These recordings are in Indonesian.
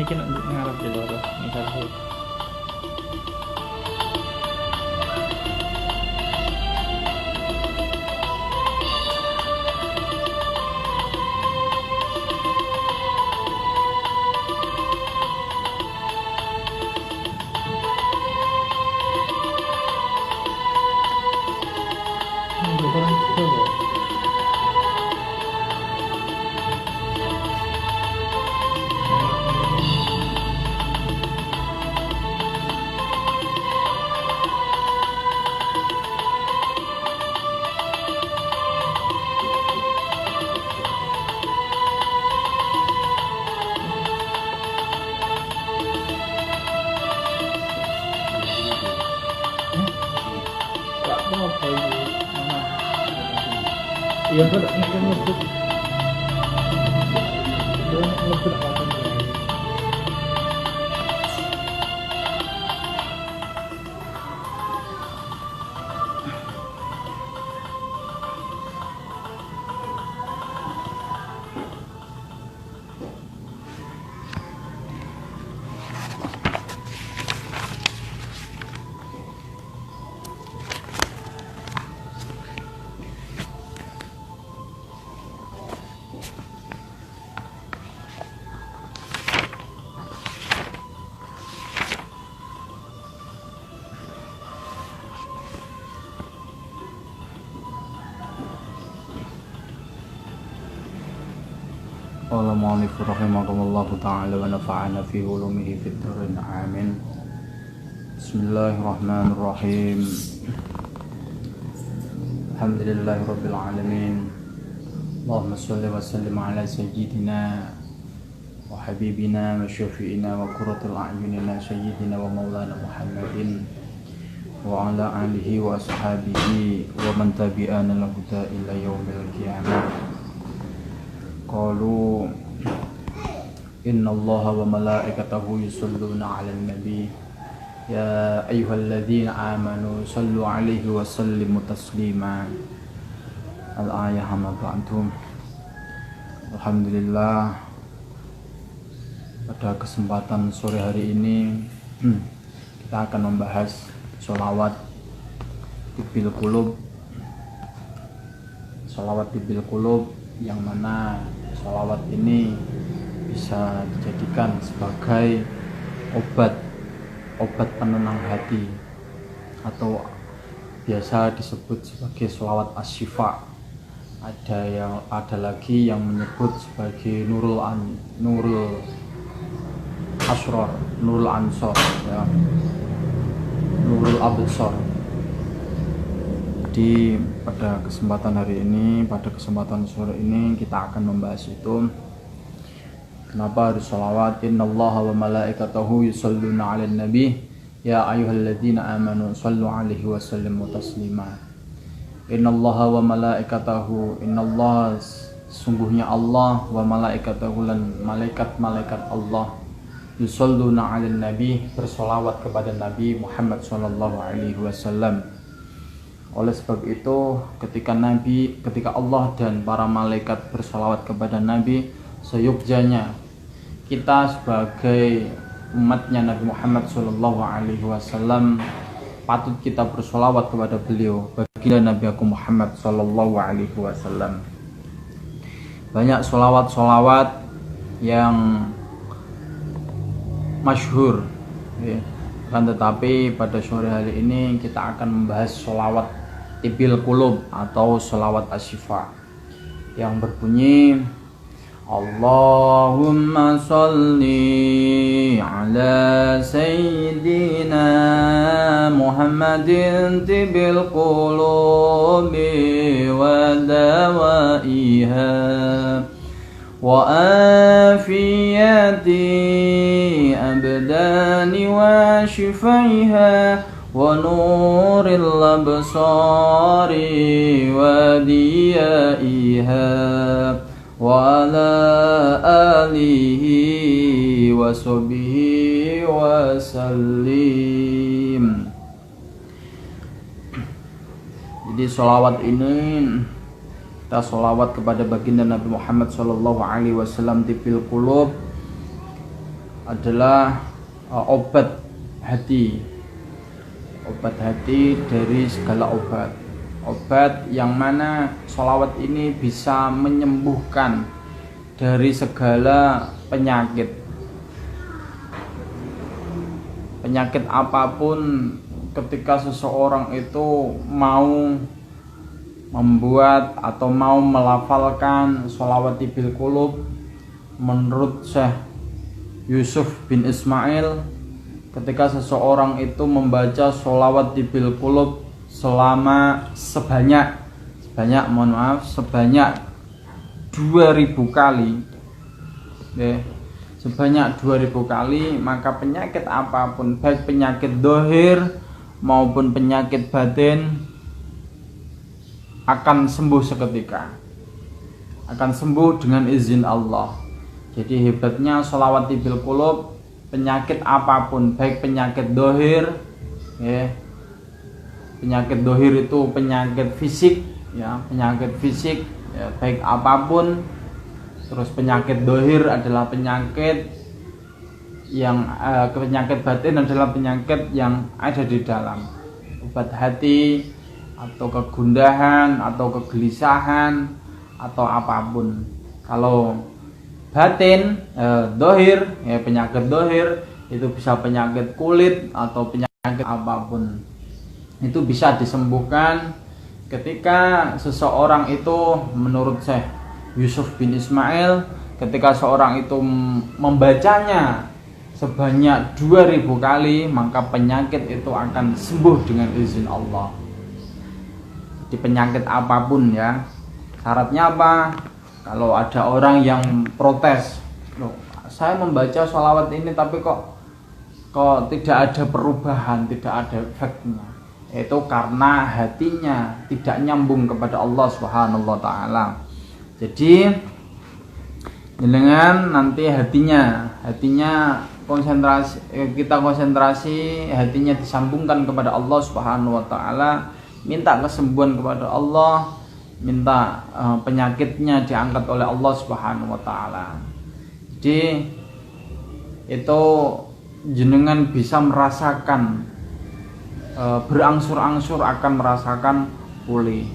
niki nek ngarep di loro misal iya kan ngebut apa Qala mu'allif rahimahullahu ta'ala wa nafa'ana fi ulumihi fid dharain amin. Bismillahirrahmanirrahim. Alhamdulillahi rabbil alamin. Allahumma shalli wa sallim ala sayyidina wa habibina wa syafi'ina wa qurratil a'yunina sayyidina wa maulana Muhammadin wa ala alihi wa ashabihi wa man tabi'ana lahu ila yaumil qiyamah. Qalu inna allaha wa malaikatahu yusalluna 'alan nabi ya ayyuhalladzina amanu sallu 'alaihi wa sallimu taslima. Al-ayah amma ba'dum. Alhamdulillah, pada kesempatan sore hari ini kita akan membahas sholawat tibil qulub. Sholawat tibil qulub yang mana sholawat ini bisa dijadikan sebagai obat penenang hati atau biasa disebut sebagai sholawat asyifa. Ada lagi yang menyebut sebagai nurul asror, nurul ansor, ya, nurul absor. Jadi pada kesempatan hari ini, pada kesempatan sore ini kita akan membahas itu kenapa harus sholawat. Innallaha wa malaikatahu yusalluna 'alan nabi ya ayyuhalladzina amanu sallu 'alaihi wa sallimu taslima. Innallaha wa malaikatahu, innallaha sungguhnya Allah, wa malaikatahu lan malaikat-malaikat Allah, yusalluna 'alan nabi bersolawat kepada Nabi Muhammad sallallahu alaihi wasallam. Oleh sebab itu ketika Allah dan para malaikat bersolawat kepada Nabi, seyogjanya kita sebagai umatnya Nabi Muhammad SAW patut kita bersolawat kepada beliau, baginda Nabi aku Muhammad SAW. Banyak solawat yang masyhur, ya. Kan tetapi pada sore hari ini kita akan membahas solawat tibil qulub atau sholawat asyifa yang berbunyi Allahumma sholli ala sayyidina Muhammadin tibil qulubi wa dawaiha wa afiyati abdani wa shifaiha wa nuril absari wa diyaiha wa ala alihi wa sahbihi wa sallim. Jadi sholawat ini kita sholawat kepada baginda Nabi Muhammad SAW tibil qulub adalah obat hati. Obat hati dari segala obat. Obat yang mana sholawat ini bisa menyembuhkan dari segala penyakit. Penyakit apapun, ketika seseorang itu mau membuat atau mau melafalkan sholawat bil qulub, menurut Syekh Yusuf bin Ismail, ketika seseorang itu membaca sholawat bil qulub selama sebanyak 2000 kali, sebanyak 2000 kali, maka penyakit apapun, baik penyakit dohir maupun penyakit batin, akan sembuh seketika, akan sembuh dengan izin Allah. Jadi hebatnya sholawat bil qulub, penyakit apapun, baik penyakit dohir, penyakit dohir itu penyakit fisik, penyakit fisik, baik apapun. Terus penyakit dohir adalah penyakit yang penyakit batin adalah penyakit yang ada di dalam. Obat hati atau kegundahan atau kegelisahan atau apapun. Kalau batin, dohir, penyakit dohir itu bisa penyakit kulit atau penyakit apapun. Itu bisa disembuhkan ketika seseorang itu, menurut Syekh Yusuf bin Ismail, ketika seorang itu membacanya sebanyak 2000 kali, maka penyakit itu akan sembuh dengan izin Allah. Di penyakit apapun ya. Syaratnya apa? Kalau ada orang yang protes, loh, saya membaca sholawat ini tapi kok tidak ada perubahan, tidak ada efeknya. Itu karena hatinya tidak nyambung kepada Allah Subhanahu wa taala. Jadi dengan nanti hatinya kita konsentrasi, hatinya disambungkan kepada Allah Subhanahu wa taala, minta kesembuhan kepada Allah, minta penyakitnya diangkat oleh Allah Subhanahu wa taala. Jadi itu jenengan bisa merasakan, berangsur-angsur akan merasakan pulih.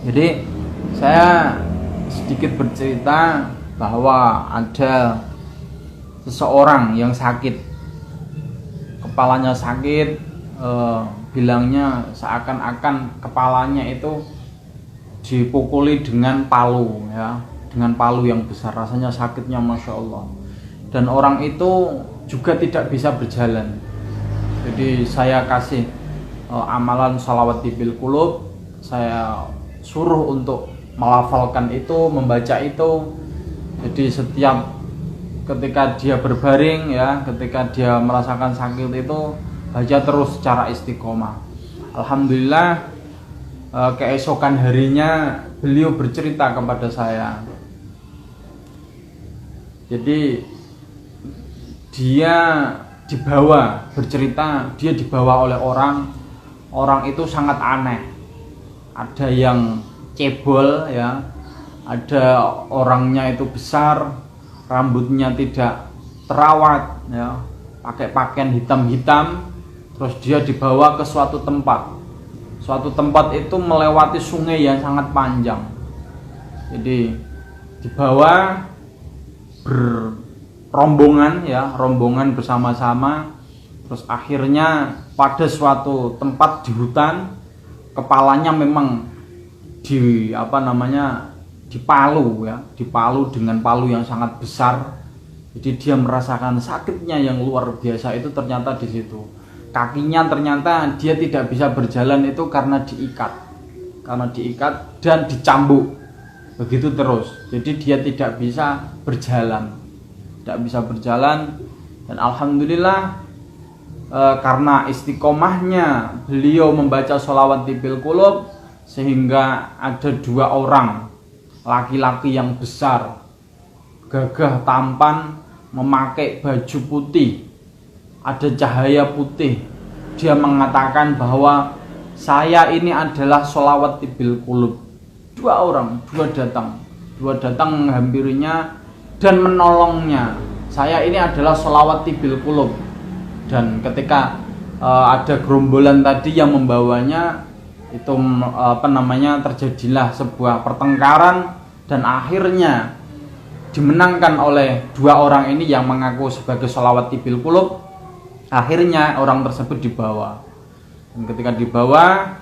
Jadi saya sedikit bercerita bahwa ada seseorang yang sakit, kepalanya sakit, bilangnya seakan-akan kepalanya itu dipukuli dengan palu, dengan palu yang besar, rasanya sakitnya Masya Allah. Dan orang itu juga tidak bisa berjalan. Jadi saya kasih amalan sholawat bil qulub, saya suruh untuk melafalkan itu, membaca itu. Jadi setiap ketika dia berbaring, ketika dia merasakan sakit itu, baca terus secara istiqomah. Alhamdulillah, keesokan harinya beliau bercerita kepada saya. Jadi dia dibawa oleh orang itu sangat aneh. Ada yang cebol, ada orangnya itu besar, rambutnya tidak terawat, pakai pakaian hitam-hitam. Terus dia dibawa ke suatu tempat itu melewati sungai yang sangat panjang. Jadi dibawa rombongan bersama-sama. Terus akhirnya pada suatu tempat di hutan, kepalanya memang dipalu dengan palu yang sangat besar. Jadi dia merasakan sakitnya yang luar biasa itu ternyata di situ. Kakinya ternyata dia tidak bisa berjalan itu karena diikat dan dicambuk. Begitu terus. Jadi dia tidak bisa berjalan. Dan alhamdulillah, karena istiqomahnya beliau membaca sholawat bil qulub, sehingga ada 2 orang laki-laki yang besar, gagah tampan, memakai baju putih, ada cahaya putih. Dia mengatakan bahwa saya ini adalah sholawat bil qulub. 2 datang menghampirinya dan menolongnya, saya ini adalah sholawat tibil qulub, dan ketika ada gerombolan tadi yang membawanya itu terjadilah sebuah pertengkaran dan akhirnya dimenangkan oleh dua orang ini yang mengaku sebagai sholawat tibil qulub. Akhirnya orang tersebut dibawa, dan ketika dibawa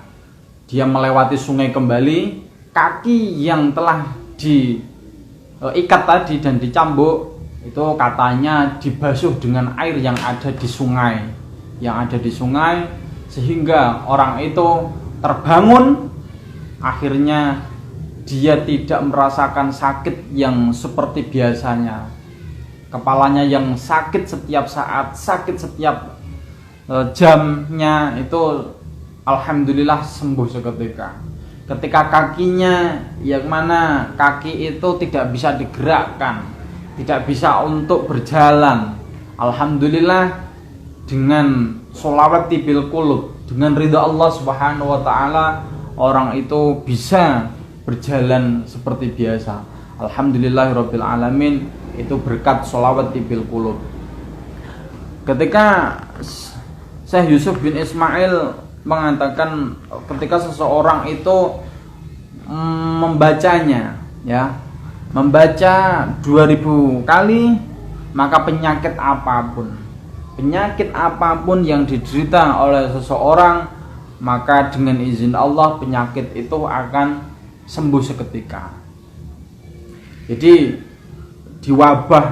dia melewati sungai kembali. Kaki yang telah diikat tadi dan dicambuk itu katanya dibasuh dengan air yang ada di sungai, sehingga orang itu terbangun. Akhirnya dia tidak merasakan sakit yang seperti biasanya. Kepalanya yang sakit setiap saat, sakit setiap jamnya, itu alhamdulillah sembuh seketika. Ketika kakinya, yang mana kaki itu tidak bisa digerakkan, tidak bisa untuk berjalan, alhamdulillah dengan sholawat tibil qulub, dengan ridha Allah Subhanahu wa taala, orang itu bisa berjalan seperti biasa. Alhamdulillahirabbil alamin, itu berkat sholawat tibil qulub. Ketika Syekh Yusuf bin Ismail mengatakan ketika seseorang itu membacanya, ya, membaca 2000 kali, maka penyakit apapun yang diderita oleh seseorang, maka dengan izin Allah penyakit itu akan sembuh seketika. Jadi di wabah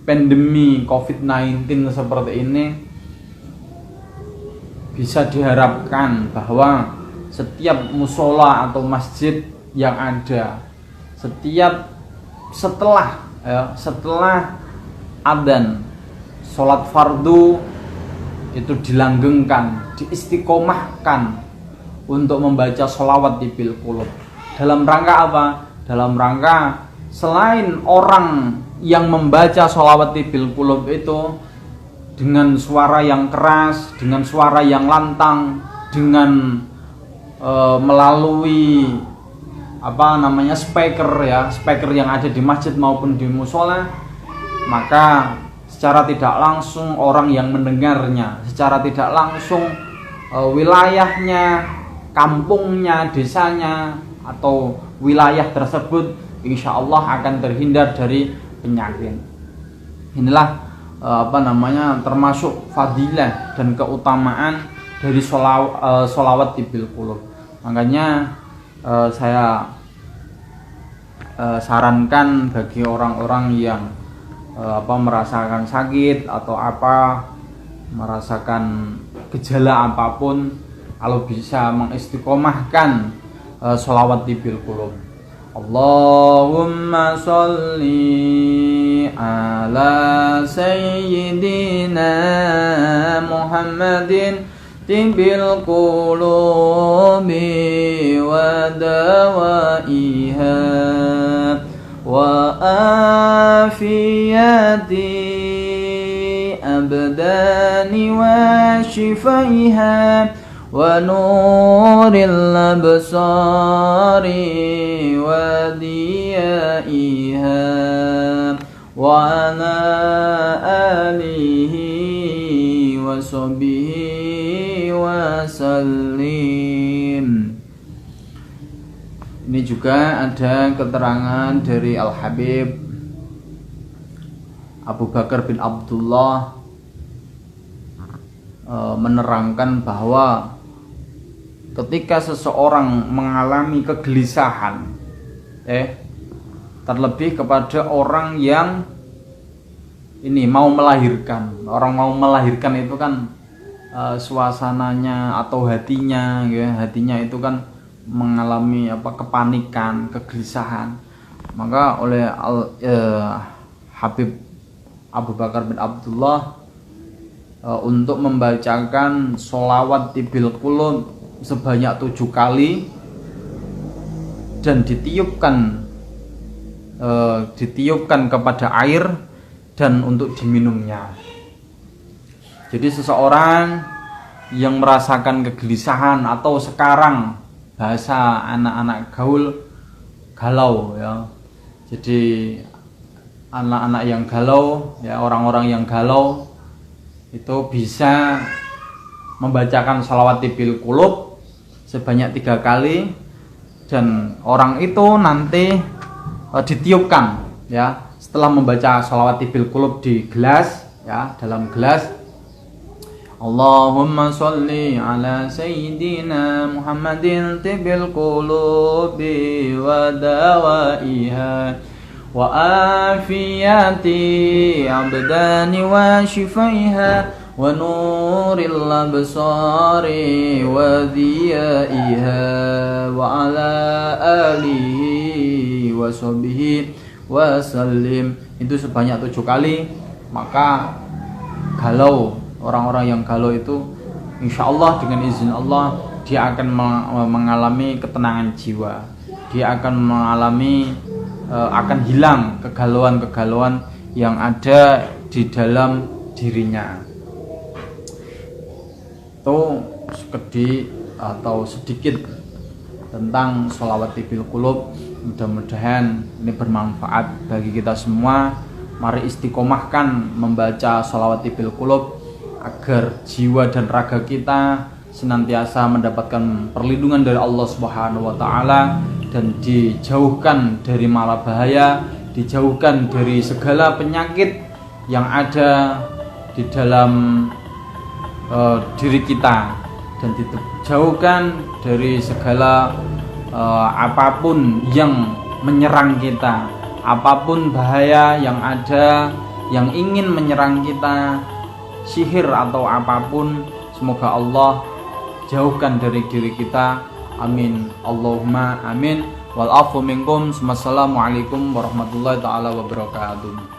pandemi COVID-19 seperti ini, bisa diharapkan bahwa setiap musola atau masjid yang ada, setelah adzan sholat fardu itu dilanggengkan, diistiqomahkan untuk membaca sholawat tibil qulub. Dalam rangka apa? Dalam rangka selain orang yang membaca sholawat tibil qulub itu dengan suara yang keras, dengan suara yang lantang, dengan melalui speaker yang ada di masjid maupun di musola, maka secara tidak langsung orang yang mendengarnya, secara tidak langsung wilayahnya, kampungnya, desanya atau wilayah tersebut insya Allah akan terhindar dari penyakit. Inilah termasuk fadilah dan keutamaan dari sholawat tibil qulub. Makanya saya sarankan bagi orang-orang yang merasakan sakit atau merasakan gejala apapun, kalau bisa mengistiqomahkan sholawat tibil qulub. Allahumma sholli ala sayyidina Muhammadin tibil qulubi wa dawaiha wa afiyati abdani wa shifaiha wa nuril absari wa diyaiha wa ala alihi wa sahbihi wa sallim. Ini juga ada keterangan dari Al-Habib Abu Bakar bin Abdullah menerangkan bahwa ketika seseorang mengalami kegelisahan, terlebih kepada orang yang ini mau melahirkan. Orang mau melahirkan itu kan suasananya atau hatinya itu kan mengalami kepanikan, kegelisahan. Maka oleh Habib Abu Bakar bin Abdullah untuk membacakan sholawat tibil qulub sebanyak 7 kali dan ditiupkan kepada air dan untuk diminumnya. Jadi seseorang yang merasakan kegelisahan atau sekarang bahasa anak-anak gaul galau, ya. Jadi anak-anak yang galau, ya orang-orang yang galau itu bisa membacakan sholawati bil qulub sebanyak 3 kali, dan orang itu nanti ditiupkan ya setelah membaca sholawati bil qulub di gelas, ya dalam gelas. Allahumma sholli ala sayyidina Muhammadin tibil qulubi wa dawaiha wa afiyati abdani wa shifaiha wa nuril absari wa diyaiha wa ala alihi wa sahbihi wa sallim. Itu sebanyak 7 kali. Maka galau, orang-orang yang galau itu insya Allah dengan izin Allah dia akan mengalami ketenangan jiwa, dia akan mengalami akan hilang kegalauan-kegalauan yang ada di dalam dirinya. Itu sedikit tentang sholawati bil qulub. Mudah-mudahan ini bermanfaat bagi kita semua. Mari istiqomahkan membaca sholawati bil qulub agar jiwa dan raga kita senantiasa mendapatkan perlindungan dari Allah Subhanahu wa taala dan dijauhkan dari mara bahaya, dijauhkan dari segala penyakit yang ada di dalam diri kita, dan dijauhkan dari segala apapun yang menyerang kita, apapun bahaya yang ada yang ingin menyerang kita, sihir atau apapun, semoga Allah jauhkan dari diri kita. Amin. Allahumma amin. Wal afu minkum. Wassalamualaikum warahmatullahi taala wabarakatuh.